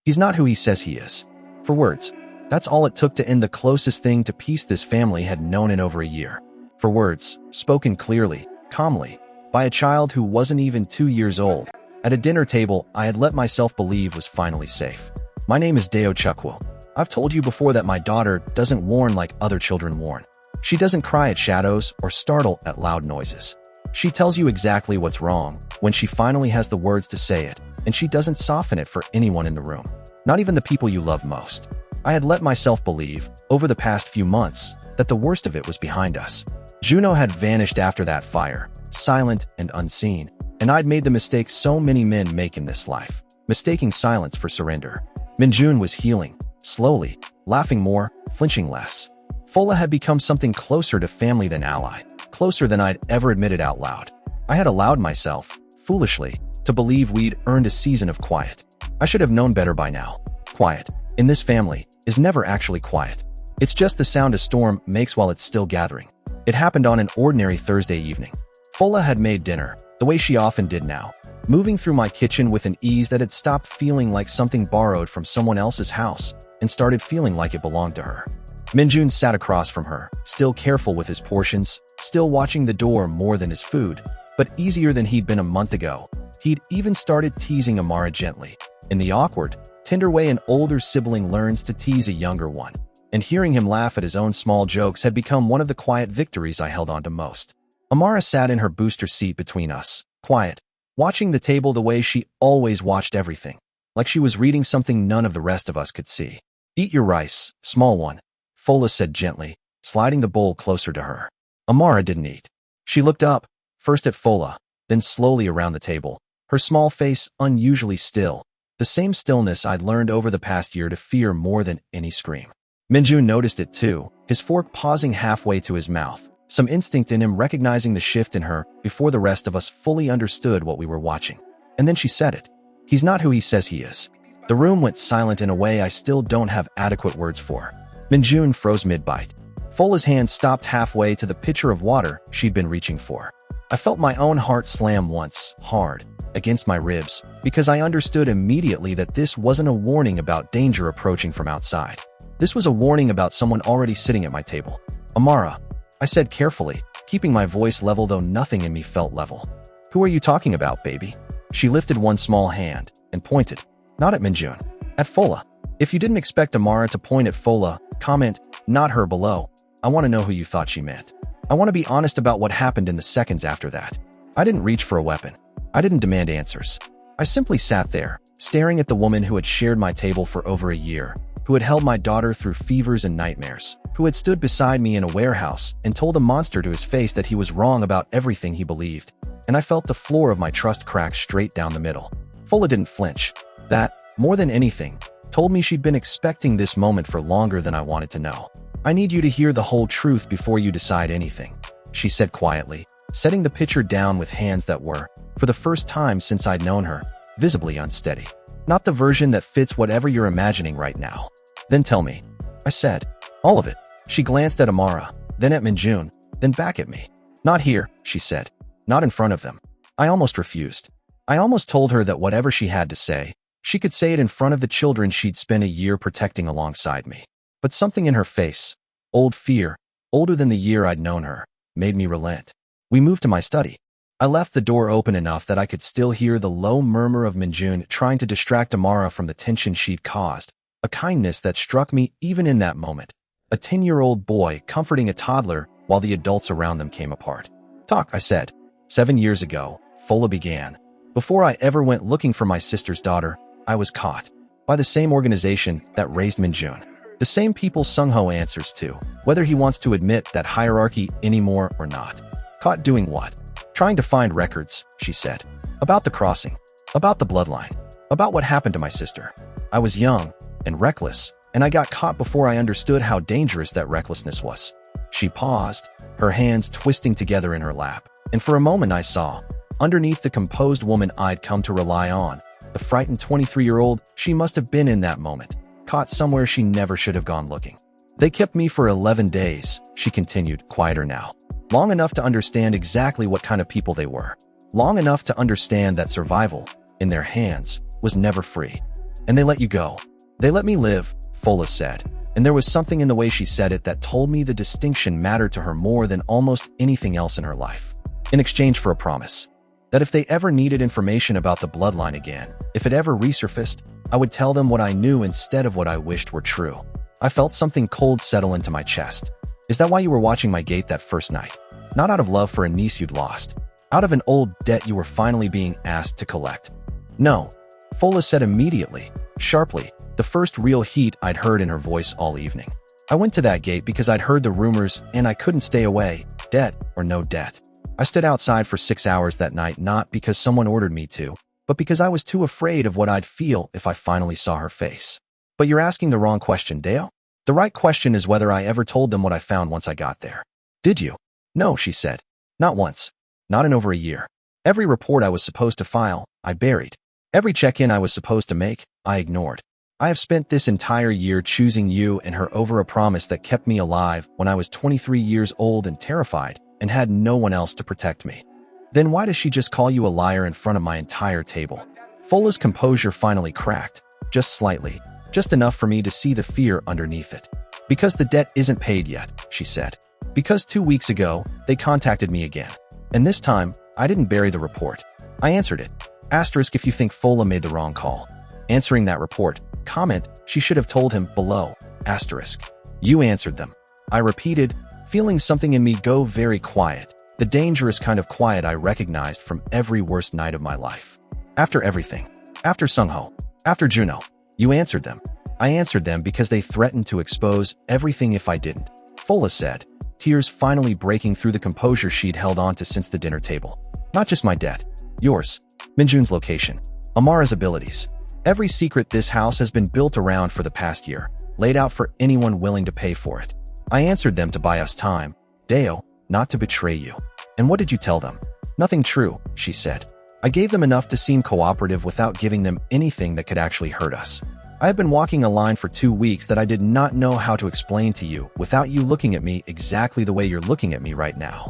He's not who he says he is. For words. That's all it took to end the closest thing to peace this family had known in over a year. For words, spoken clearly, calmly, by a child who wasn't even 2 years old, at a dinner table I had let myself believe was finally safe. My name is Deo Chukwu. I've told you before that my daughter doesn't warn like other children warn. She doesn't cry at shadows or startle at loud noises. She tells you exactly what's wrong when she finally has the words to say it, and she doesn't soften it for anyone in the room, not even the people you love most. I had let myself believe, over the past few months, that the worst of it was behind us. Juno had vanished after that fire, silent and unseen, and I'd made the mistake so many men make in this life, mistaking silence for surrender. Minjun was healing, slowly, laughing more, flinching less. Fola had become something closer to family than ally, closer than I'd ever admitted out loud. I had allowed myself, foolishly, to believe we'd earned a season of quiet. I should have known better by now. Quiet, in this family, is never actually quiet. It's just the sound a storm makes while it's still gathering. It happened on an ordinary Thursday evening. Fola had made dinner, the way she often did now, moving through my kitchen with an ease that had stopped feeling like something borrowed from someone else's house and started feeling like it belonged to her. Minjun sat across from her, still careful with his portions, still watching the door more than his food, but easier than he'd been a month ago. He'd even started teasing Amara gently, in the awkward, tender way an older sibling learns to tease a younger one, and hearing him laugh at his own small jokes had become one of the quiet victories I held on to most. Amara sat in her booster seat between us, quiet, watching the table the way she always watched everything, like she was reading something none of the rest of us could see. "Eat your rice, small one," Fola said gently, sliding the bowl closer to her. Amara didn't eat. She looked up, first at Fola, then slowly around the table, her small face unusually still, the same stillness I'd learned over the past year to fear more than any scream. Minjun noticed it too, his fork pausing halfway to his mouth, some instinct in him recognizing the shift in her before the rest of us fully understood what we were watching. And then she said it. "He's not who he says he is." The room went silent in a way I still don't have adequate words for. Minjun froze mid-bite. Fola's hand stopped halfway to the pitcher of water she'd been reaching for. I felt my own heart slam once, hard, against my ribs, because I understood immediately that this wasn't a warning about danger approaching from outside. This was a warning about someone already sitting at my table. "Amara," I said carefully, keeping my voice level though nothing in me felt level. "Who are you talking about, baby?" She lifted one small hand and pointed, not at Minjun, at Fola. If you didn't expect Amara to point at Fola, comment, not her below. I want to know who you thought she meant. I want to be honest about what happened in the seconds after that. I didn't reach for a weapon. I didn't demand answers. I simply sat there, staring at the woman who had shared my table for over a year, who had held my daughter through fevers and nightmares, who had stood beside me in a warehouse and told a monster to his face that he was wrong about everything he believed. And I felt the floor of my trust crack straight down the middle. Fola didn't flinch. That, more than anything, told me she'd been expecting this moment for longer than I wanted to know. "I need you to hear the whole truth before you decide anything," she said quietly, setting the pitcher down with hands that were, for the first time since I'd known her, visibly unsteady. "Not the version that fits whatever you're imagining right now." "Then tell me," I said. "All of it." She glanced at Amara, then at Minjun, then back at me. "Not here," she said. "Not in front of them." I almost refused. I almost told her that whatever she had to say, she could say it in front of the children she'd spent a year protecting alongside me. But something in her face, old fear, older than the year I'd known her, made me relent. We moved to my study. I left the door open enough that I could still hear the low murmur of Minjun trying to distract Amara from the tension she'd caused, a kindness that struck me even in that moment. A 10-year-old boy comforting a toddler while the adults around them came apart. "Talk," I said. 7 years ago, Fola began. Before I ever went looking for my sister's daughter, I was caught by the same organization that raised Minjun. The same people Sung-ho answers to, whether he wants to admit that hierarchy anymore or not. "Caught doing what?" "Trying to find records," she said. "About the crossing. About the bloodline. About what happened to my sister. I was young and reckless, and I got caught before I understood how dangerous that recklessness was." She paused, her hands twisting together in her lap, and for a moment I saw, underneath the composed woman I'd come to rely on, the frightened 23-year-old she must have been in that moment, caught somewhere she never should have gone looking. "They kept me for 11 days, she continued, quieter now. "Long enough to understand exactly what kind of people they were. Long enough to understand that survival, in their hands, was never free. And they let you go. They let me live, Fola said. And there was something in the way she said it that told me the distinction mattered to her more than almost anything else in her life. In exchange for a promise that if they ever needed information about the bloodline again, if it ever resurfaced, I would tell them what I knew instead of what I wished were true. I felt something cold settle into my chest. Is that why you were watching my gate that first night? Not out of love for a niece you'd lost. Out of an old debt you were finally being asked to collect. No, Fola said immediately, sharply, the first real heat I'd heard in her voice all evening. I went to that gate because I'd heard the rumors and I couldn't stay away, debt or no debt. I stood outside for 6 hours that night not because someone ordered me to, but because I was too afraid of what I'd feel if I finally saw her face. But you're asking the wrong question, Dale. The right question is whether I ever told them what I found once I got there. Did you? No, she said. Not once. Not in over a year. Every report I was supposed to file, I buried. Every check-in I was supposed to make, I ignored. I have spent this entire year choosing you and her over a promise that kept me alive when I was 23 years old and terrified and had no one else to protect me. Then why does she just call you a liar in front of my entire table? Fola's composure finally cracked, just slightly, just enough for me to see the fear underneath it. Because the debt isn't paid yet, she said. Because 2 weeks ago, they contacted me again. And this time, I didn't bury the report. I answered it. Asterisk if you think Fola made the wrong call. Answering that report, comment, she should have told him below, asterisk. You answered them. I repeated, feeling something in me go very quiet, the dangerous kind of quiet I recognized from every worst night of my life. After everything. After Sungho. After Juno. You answered them. I answered them because they threatened to expose everything if I didn't. Fola said, tears finally breaking through the composure she'd held onto since the dinner table. Not just my debt. Yours. Minjun's location. Amara's abilities. Every secret this house has been built around for the past year, laid out for anyone willing to pay for it. I answered them to buy us time, Deo, not to betray you. And what did you tell them? Nothing true, she said. I gave them enough to seem cooperative without giving them anything that could actually hurt us. I have been walking a line for 2 weeks that I did not know how to explain to you without you looking at me exactly the way you're looking at me right now.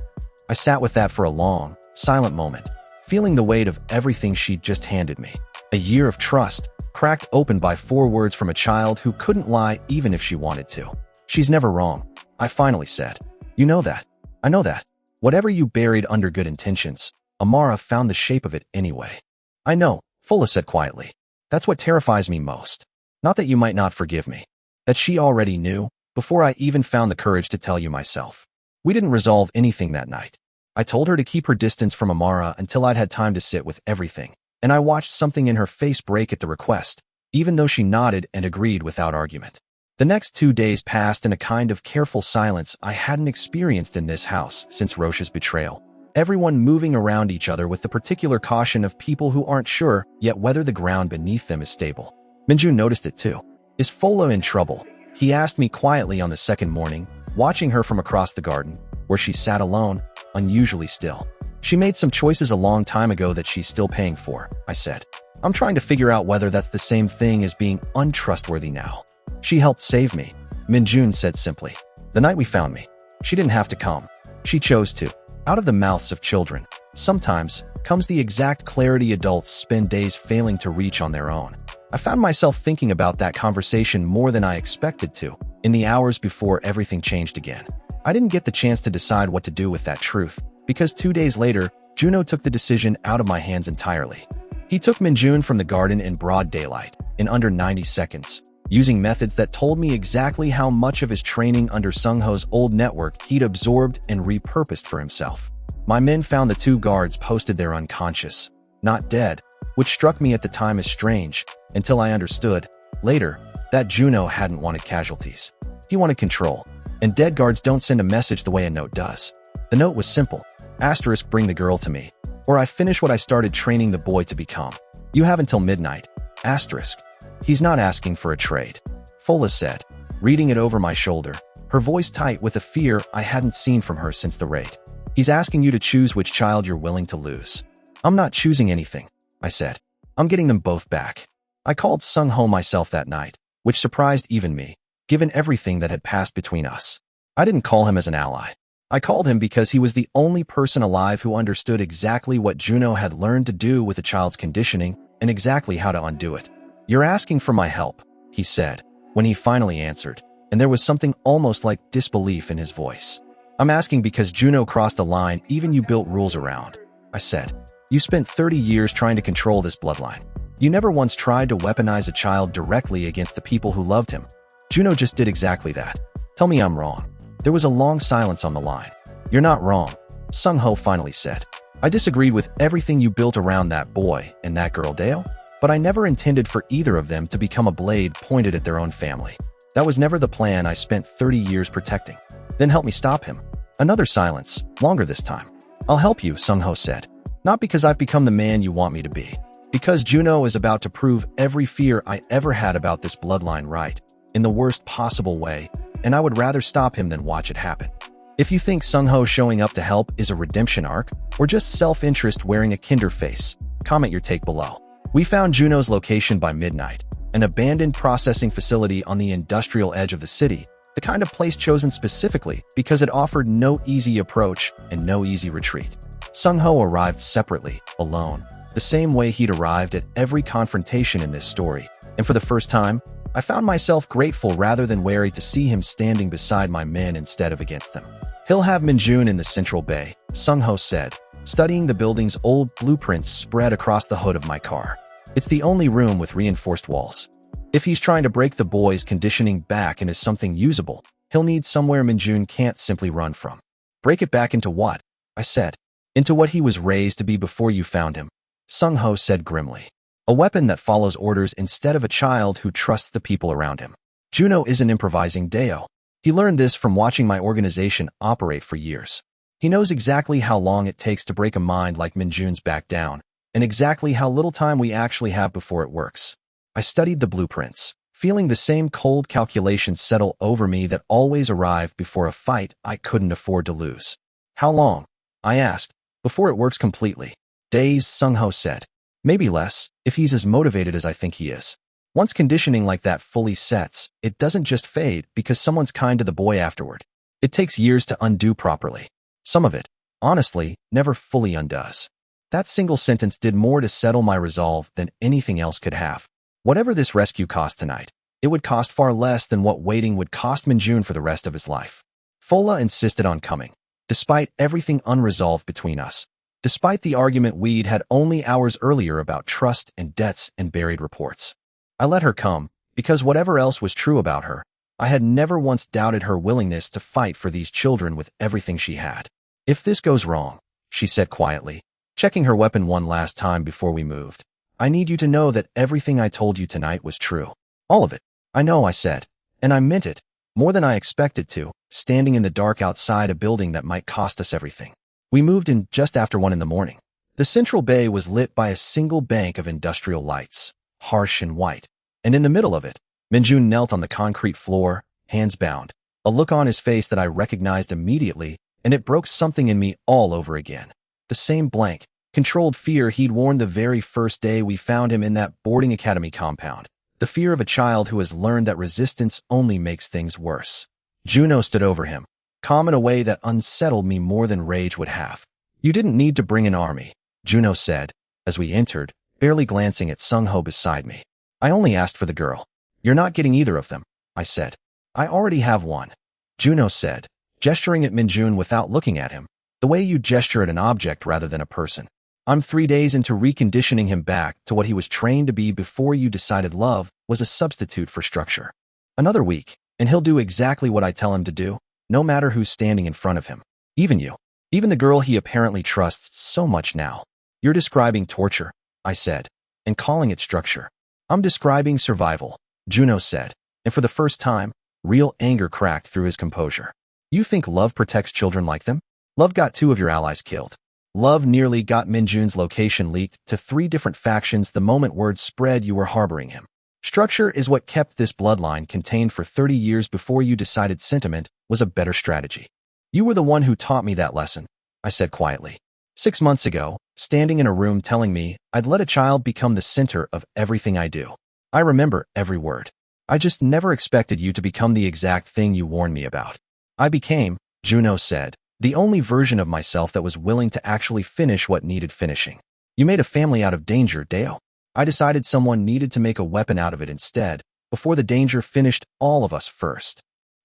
I sat with that for a long, silent moment, feeling the weight of everything she'd just handed me. A year of trust, cracked open by 4 words from a child who couldn't lie even if she wanted to. She's never wrong, I finally said. You know that. I know that. Whatever you buried under good intentions, Amara found the shape of it anyway. I know, Fola said quietly. That's what terrifies me most. Not that you might not forgive me. That she already knew, before I even found the courage to tell you myself. We didn't resolve anything that night. I told her to keep her distance from Amara until I'd had time to sit with everything, and I watched something in her face break at the request, even though she nodded and agreed without argument. The next 2 days passed in a kind of careful silence I hadn't experienced in this house since Roche's betrayal. Everyone moving around each other with the particular caution of people who aren't sure yet whether the ground beneath them is stable. Minjun noticed it too. Is Fola in trouble? He asked me quietly on the second morning, watching her from across the garden, where she sat alone, unusually still. She made some choices a long time ago that she's still paying for, I said. I'm trying to figure out whether that's the same thing as being untrustworthy now. She helped save me, Minjun said simply. The night we found me. She didn't have to come. She chose to. Out of the mouths of children, sometimes, comes the exact clarity adults spend days failing to reach on their own. I found myself thinking about that conversation more than I expected to, in the hours before everything changed again. I didn't get the chance to decide what to do with that truth, because 2 days later, Juno took the decision out of my hands entirely. He took Minjun from the garden in broad daylight, in under 90 seconds, using methods that told me exactly how much of his training under Sungho's old network he'd absorbed and repurposed for himself. My men found the 2 guards posted there unconscious, not dead, which struck me at the time as strange, until I understood, later, that Juno hadn't wanted casualties. He wanted control, and dead guards don't send a message the way a note does. The note was simple, asterisk bring the girl to me, or I finish what I started training the boy to become. You have until midnight, asterisk. He's not asking for a trade, Fola said, reading it over my shoulder, her voice tight with a fear I hadn't seen from her since the raid. He's asking you to choose which child you're willing to lose. I'm not choosing anything, I said. I'm getting them both back. I called Sungho myself that night, which surprised even me, given everything that had passed between us. I didn't call him as an ally. I called him because he was the only person alive who understood exactly what Juno had learned to do with a child's conditioning and exactly how to undo it. You're asking for my help, he said, when he finally answered, and there was something almost like disbelief in his voice. I'm asking because Juno crossed a line even you built rules around, I said. You spent 30 years trying to control this bloodline. You never once tried to weaponize a child directly against the people who loved him. Juno just did exactly that. Tell me I'm wrong. There was a long silence on the line. You're not wrong, Sung-ho finally said. I disagreed with everything you built around that boy and that girl Dale, but I never intended for either of them to become a blade pointed at their own family. That was never the plan I spent 30 years protecting. Then help me stop him. Another silence, longer this time. I'll help you, Sung-ho said. Not because I've become the man you want me to be. Because Juno is about to prove every fear I ever had about this bloodline right, in the worst possible way, and I would rather stop him than watch it happen. If you think Sung-ho showing up to help is a redemption arc, or just self-interest wearing a kinder face, comment your take below. We found Juno's location by midnight, an abandoned processing facility on the industrial edge of the city, the kind of place chosen specifically because it offered no easy approach and no easy retreat. Sung-ho arrived separately, alone, the same way he'd arrived at every confrontation in this story, and for the first time, I found myself grateful rather than wary to see him standing beside my men instead of against them. He'll have Minjun in the central bay, Sung-ho said, studying the building's old blueprints spread across the hood of my car. It's the only room with reinforced walls. If he's trying to break the boy's conditioning back into something usable, he'll need somewhere Minjun can't simply run from. Break it back into what? I said. Into what he was raised to be before you found him, Sung-ho said grimly. A weapon that follows orders instead of a child who trusts the people around him. Juno isn't improvising Deo. He learned this from watching my organization operate for years. He knows exactly how long it takes to break a mind like Minjun's back down, and exactly how little time we actually have before it works. I studied the blueprints, feeling the same cold calculations settle over me that always arrived before a fight I couldn't afford to lose. How long? I asked. Before it works completely. Days, Sung-ho said. Maybe less, if he's as motivated as I think he is. Once conditioning like that fully sets, it doesn't just fade because someone's kind to the boy afterward. It takes years to undo properly. Some of it, honestly, never fully undoes. That single sentence did more to settle my resolve than anything else could have. Whatever this rescue cost tonight, it would cost far less than what waiting would cost Minjun for the rest of his life. Fola insisted on coming, despite everything unresolved between us. Despite the argument we'd had only hours earlier about trust and debts and buried reports. I let her come, because whatever else was true about her, I had never once doubted her willingness to fight for these children with everything she had. If this goes wrong, she said quietly, checking her weapon one last time before we moved, I need you to know that everything I told you tonight was true. All of it. I know, I said, and I meant it, more than I expected to, standing in the dark outside a building that might cost us everything. We moved in just after 1 a.m. The central bay was lit by a single bank of industrial lights, harsh and white, and in the middle of it, Minjun knelt on the concrete floor, hands bound, a look on his face that I recognized immediately, and it broke something in me all over again. The same blank, controlled fear he'd worn the very first day we found him in that boarding academy compound, the fear of a child who has learned that resistance only makes things worse. Juno stood over him, calm in a way that unsettled me more than rage would have. You didn't need to bring an army, Juno said, as we entered, barely glancing at Sung-ho beside me. I only asked for the girl. You're not getting either of them, I said. I already have one, Juno said, gesturing at Minjun without looking at him, the way you gesture at an object rather than a person. I'm 3 days into reconditioning him back to what he was trained to be before you decided love was a substitute for structure. Another week, and he'll do exactly what I tell him to do, no matter who's standing in front of him. Even you. Even the girl he apparently trusts so much now. You're describing torture, I said, and calling it structure. I'm describing survival, Juno said, and for the first time, real anger cracked through his composure. You think love protects children like them? Love got 2 of your allies killed. Love nearly got Minjun's location leaked to 3 different factions the moment word spread you were harboring him. Structure is what kept this bloodline contained for 30 years before you decided sentiment was a better strategy. You were the one who taught me that lesson, I said quietly. 6 months ago, standing in a room telling me I'd let a child become the center of everything I do. I remember every word. I just never expected you to become the exact thing you warned me about. I became, Juno said, the only version of myself that was willing to actually finish what needed finishing. You made a family out of danger, Deo. I decided someone needed to make a weapon out of it instead, before the danger finished all of us first.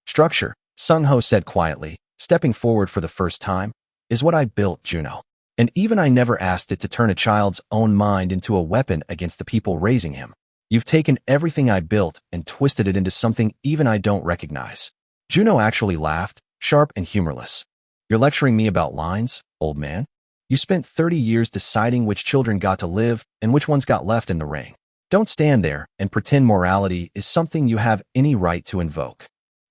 Structure, Sung-ho said quietly, stepping forward for the first time, is what I built, Juno. And even I never asked it to turn a child's own mind into a weapon against the people raising him. You've taken everything I built and twisted it into something even I don't recognize. Juno actually laughed, sharp and humorless. You're lecturing me about lines, old man? You spent 30 years deciding which children got to live and which ones got left in the ring. Don't stand there and pretend morality is something you have any right to invoke.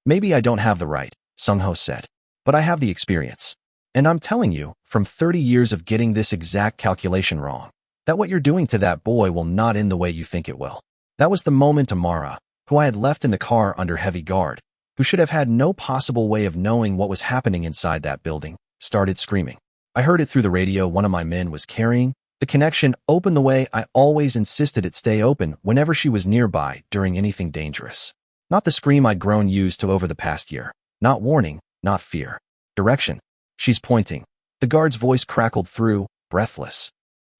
Maybe I don't have the right, Sung-ho said, but I have the experience. And I'm telling you, from 30 years of getting this exact calculation wrong, that what you're doing to that boy will not end the way you think it will. That was the moment Amara, who I had left in the car under heavy guard, who should have had no possible way of knowing what was happening inside that building, started screaming. I heard it through the radio one of my men was carrying. The connection opened the way I always insisted it stay open whenever she was nearby during anything dangerous. Not the scream I'd grown used to over the past year. Not warning, not fear. Direction. She's pointing. The guard's voice crackled through, breathless.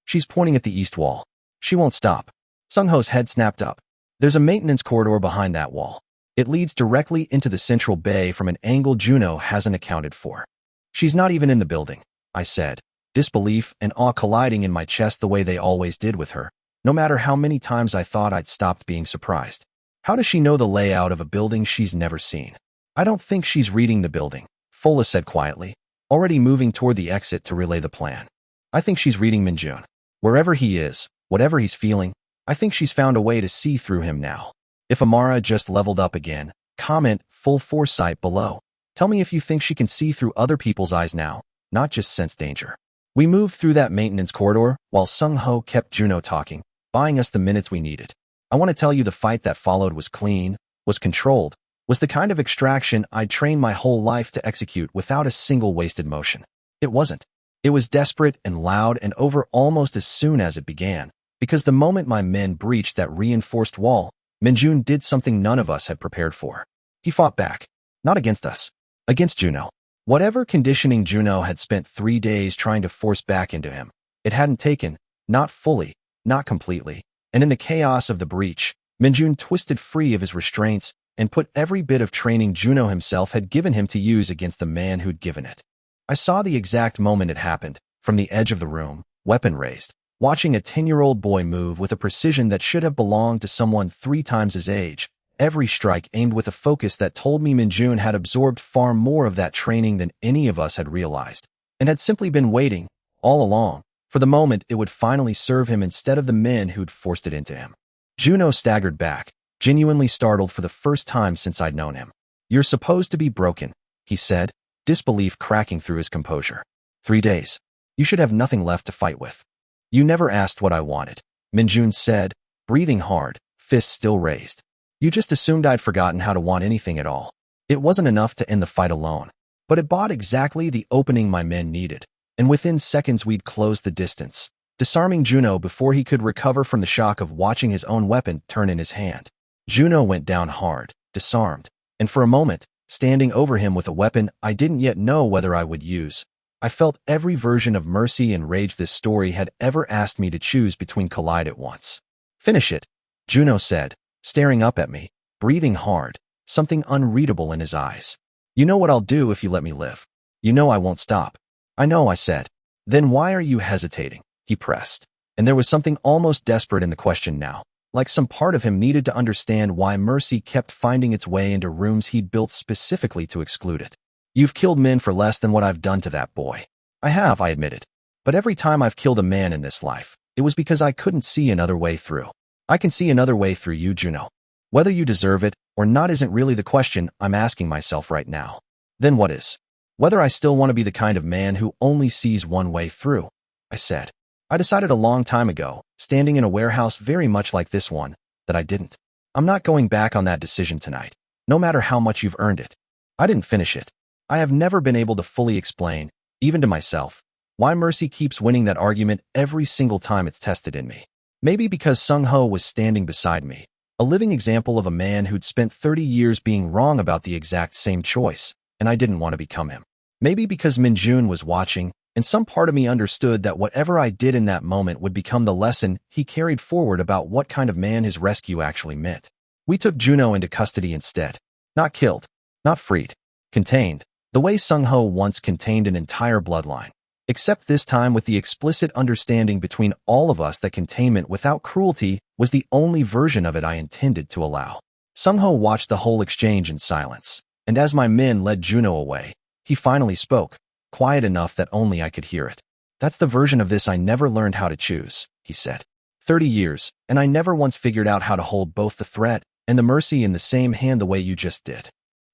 She's pointing at the east wall. She won't stop. Sung-ho's head snapped up. There's a maintenance corridor behind that wall. It leads directly into the central bay from an angle Juno hasn't accounted for. She's not even in the building, I said, disbelief and awe colliding in my chest the way they always did with her, no matter how many times I thought I'd stopped being surprised. How does she know the layout of a building she's never seen? I don't think she's reading the building, Fola said quietly, already moving toward the exit to relay the plan. I think she's reading Minjun. Wherever he is, whatever he's feeling, I think she's found a way to see through him now. If Amara just leveled up again, comment full foresight below. Tell me if you think she can see through other people's eyes now, not just sense danger. We moved through that maintenance corridor while Sung-ho kept Juno talking, buying us the minutes we needed. I want to tell you the fight that followed was clean, was controlled, was the kind of extraction I'd trained my whole life to execute without a single wasted motion. It wasn't. It was desperate and loud and over almost as soon as it began, because the moment my men breached that reinforced wall, Minjun did something none of us had prepared for. He fought back. Not against us. Against Juno. Whatever conditioning Juno had spent 3 days trying to force back into him, it hadn't taken, not fully, not completely. And in the chaos of the breach, Minjun twisted free of his restraints and put every bit of training Juno himself had given him to use against the man who'd given it. I saw the exact moment it happened, from the edge of the room, weapon raised, watching a 10-year-old boy move with a precision that should have belonged to someone 3 times his age, every strike aimed with a focus that told me Minjun had absorbed far more of that training than any of us had realized, and had simply been waiting, all along, for the moment it would finally serve him instead of the men who'd forced it into him. Juno staggered back, genuinely startled for the first time since I'd known him. You're supposed to be broken, he said, disbelief cracking through his composure. 3 days. You should have nothing left to fight with. You never asked what I wanted, Minjun said, breathing hard, fists still raised. You just assumed I'd forgotten how to want anything at all. It wasn't enough to end the fight alone, but it bought exactly the opening my men needed, and within seconds we'd closed the distance, disarming Juno before he could recover from the shock of watching his own weapon turn in his hand. Juno went down hard, disarmed, and for a moment, standing over him with a weapon I didn't yet know whether I would use. I felt every version of mercy and rage this story had ever asked me to choose between collide at once. Finish it, Juno said, staring up at me, breathing hard, something unreadable in his eyes. You know what I'll do if you let me live. You know I won't stop. I know, I said. Then why are you hesitating? He pressed. And there was something almost desperate in the question now, like some part of him needed to understand why mercy kept finding its way into rooms he'd built specifically to exclude it. You've killed men for less than what I've done to that boy. I have, I admitted. But every time I've killed a man in this life, it was because I couldn't see another way through. I can see another way through you, Juno. Whether you deserve it or not isn't really the question I'm asking myself right now. Then what is? Whether I still want to be the kind of man who only sees one way through, I said. I decided a long time ago, standing in a warehouse very much like this one, that I didn't. I'm not going back on that decision tonight, no matter how much you've earned it. I didn't finish it. I have never been able to fully explain, even to myself, why mercy keeps winning that argument every single time it's tested in me. Maybe because Sung-ho was standing beside me, a living example of a man who'd spent 30 years being wrong about the exact same choice, and I didn't want to become him. Maybe because Minjun was watching, and some part of me understood that whatever I did in that moment would become the lesson he carried forward about what kind of man his rescue actually meant. We took Juno into custody instead. Not killed, not freed, contained, the way Sung-ho once contained an entire bloodline. Except this time with the explicit understanding between all of us that containment without cruelty was the only version of it I intended to allow. Sung-ho watched the whole exchange in silence, and as my men led Juno away, he finally spoke, quiet enough that only I could hear it. That's the version of this I never learned how to choose, he said. 30 years, and I never once figured out how to hold both the threat and the mercy in the same hand the way you just did.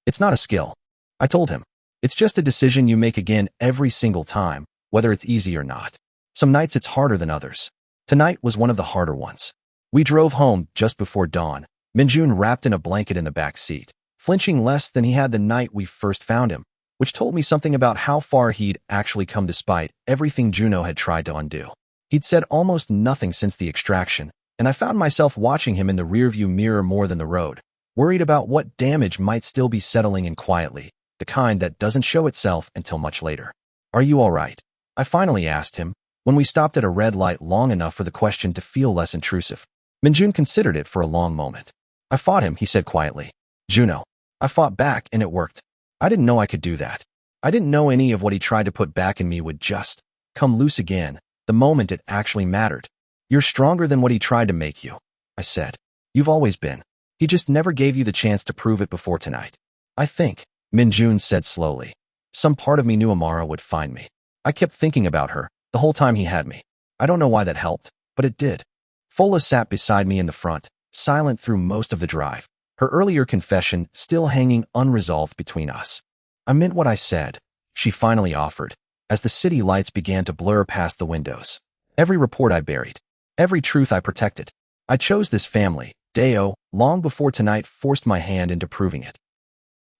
It's not a skill, I told him. It's just a decision you make again every single time, whether it's easy or not. Some nights it's harder than others. Tonight was one of the harder ones. We drove home just before dawn, Minjun wrapped in a blanket in the back seat, flinching less than he had the night we first found him, which told me something about how far he'd actually come despite everything Juno had tried to undo. He'd said almost nothing since the extraction, and I found myself watching him in the rearview mirror more than the road, worried about what damage might still be settling in quietly, the kind that doesn't show itself until much later. Are you all right? I finally asked him, when we stopped at a red light long enough for the question to feel less intrusive. Minjun considered it for a long moment. I fought him, he said quietly. Juno. I fought back and it worked. I didn't know I could do that. I didn't know any of what he tried to put back in me would just come loose again, the moment it actually mattered. You're stronger than what he tried to make you, I said. You've always been. He just never gave you the chance to prove it before tonight. I think, Minjun said slowly. Some part of me knew Amara would find me. I kept thinking about her, the whole time he had me. I don't know why that helped, but it did. Fola sat beside me in the front, silent through most of the drive, her earlier confession still hanging unresolved between us. I meant what I said, she finally offered, as the city lights began to blur past the windows. Every report I buried, every truth I protected. I chose this family, Deo, long before tonight forced my hand into proving it.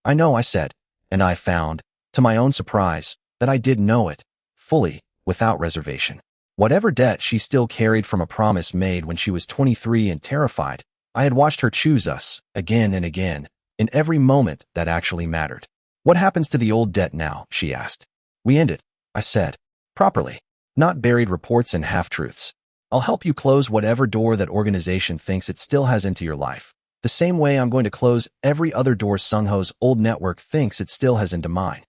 I know, I said, and I found, to my own surprise, that I did know it, fully, without reservation. Whatever debt she still carried from a promise made when she was 23 and terrified, I had watched her choose us, again and again, in every moment that actually mattered. What happens to the old debt now, she asked. We end it, I said. Properly. Not buried reports and half-truths. I'll help you close whatever door that organization thinks it still has into your life, the same way I'm going to close every other door Sung-ho's old network thinks it still has into mine.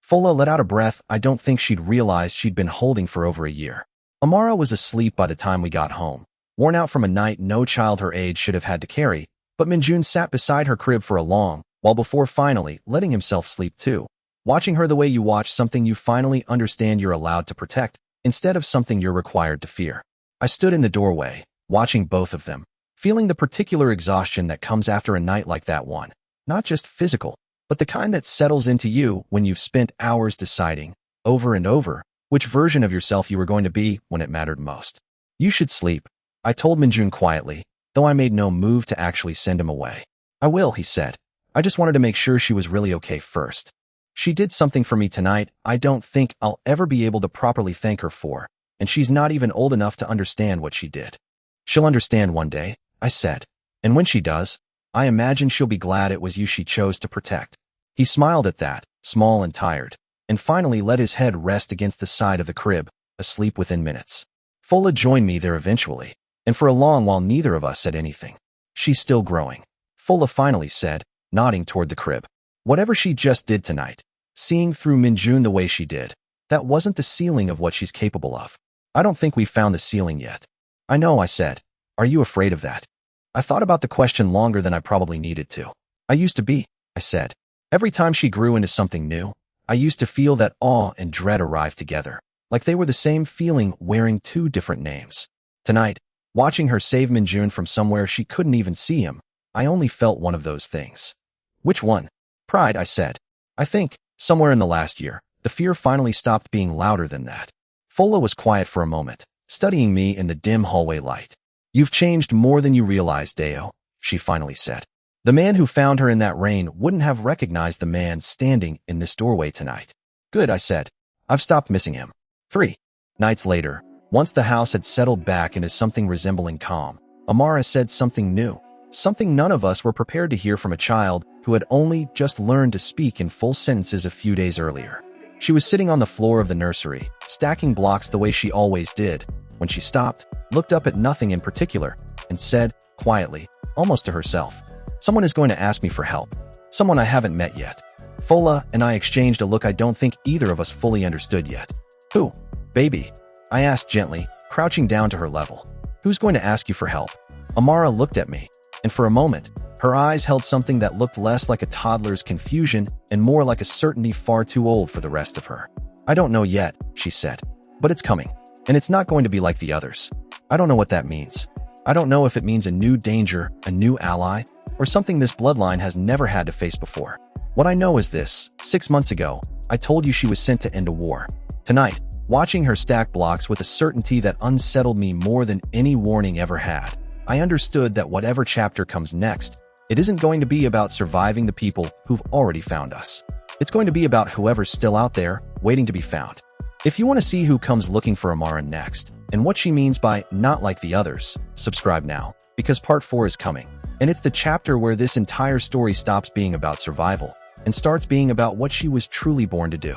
Fola let out a breath I don't think she'd realized she'd been holding for over a year. Amara was asleep by the time we got home, worn out from a night no child her age should have had to carry, but Minjun sat beside her crib for a long while before finally letting himself sleep too, watching her the way you watch something you finally understand you're allowed to protect, instead of something you're required to fear. I stood in the doorway, watching both of them, feeling the particular exhaustion that comes after a night like that one, not just physical, but the kind that settles into you when you've spent hours deciding, over and over, which version of yourself you were going to be when it mattered most. You should sleep, I told Minjun quietly, though I made no move to actually send him away. I will, he said. I just wanted to make sure she was really okay first. She did something for me tonight I don't think I'll ever be able to properly thank her for, and she's not even old enough to understand what she did. She'll understand one day, I said, and when she does, I imagine she'll be glad it was you she chose to protect. He smiled at that, small and tired, and finally let his head rest against the side of the crib, asleep within minutes. Fola joined me there eventually, and for a long while neither of us said anything. She's still growing, Fola finally said, nodding toward the crib. Whatever she just did tonight, seeing through Minjun the way she did, that wasn't the ceiling of what she's capable of. I don't think we've found the ceiling yet. I know, I said. Are you afraid of that? I thought about the question longer than I probably needed to. I used to be, I said. Every time she grew into something new, I used to feel that awe and dread arrive together, like they were the same feeling wearing two different names. Tonight, watching her save Minjun from somewhere she couldn't even see him, I only felt one of those things. Which one? Pride, I said. I think, somewhere in the last year, the fear finally stopped being louder than that. Fola was quiet for a moment, studying me in the dim hallway light. You've changed more than you realize, Deo, she finally said. The man who found her in that rain wouldn't have recognized the man standing in this doorway tonight. Good, I said. I've stopped missing him. 3 nights later, once the house had settled back into something resembling calm, Amara said something new, something none of us were prepared to hear from a child who had only just learned to speak in full sentences a few days earlier. She was sitting on the floor of the nursery, stacking blocks the way she always did, when she stopped, looked up at nothing in particular, and said, quietly, almost to herself, "Someone is going to ask me for help. Someone I haven't met yet." Fola and I exchanged a look I don't think either of us fully understood yet. "Who, baby?" I asked gently, crouching down to her level. "Who's going to ask you for help?" Amara looked at me, and for a moment, her eyes held something that looked less like a toddler's confusion and more like a certainty far too old for the rest of her. "I don't know yet," she said, "but it's coming, and it's not going to be like the others. I don't know what that means. I don't know if it means a new danger, a new ally, or something this bloodline has never had to face before. What I know is this: 6 months ago, I told you she was sent to end a war. Tonight, watching her stack blocks with a certainty that unsettled me more than any warning ever had, I understood that whatever chapter comes next, it isn't going to be about surviving the people who've already found us. It's going to be about whoever's still out there, waiting to be found. If you want to see who comes looking for Amara next, and what she means by not like the others, subscribe now, because part 4 is coming. And it's the chapter where this entire story stops being about survival and starts being about what she was truly born to do.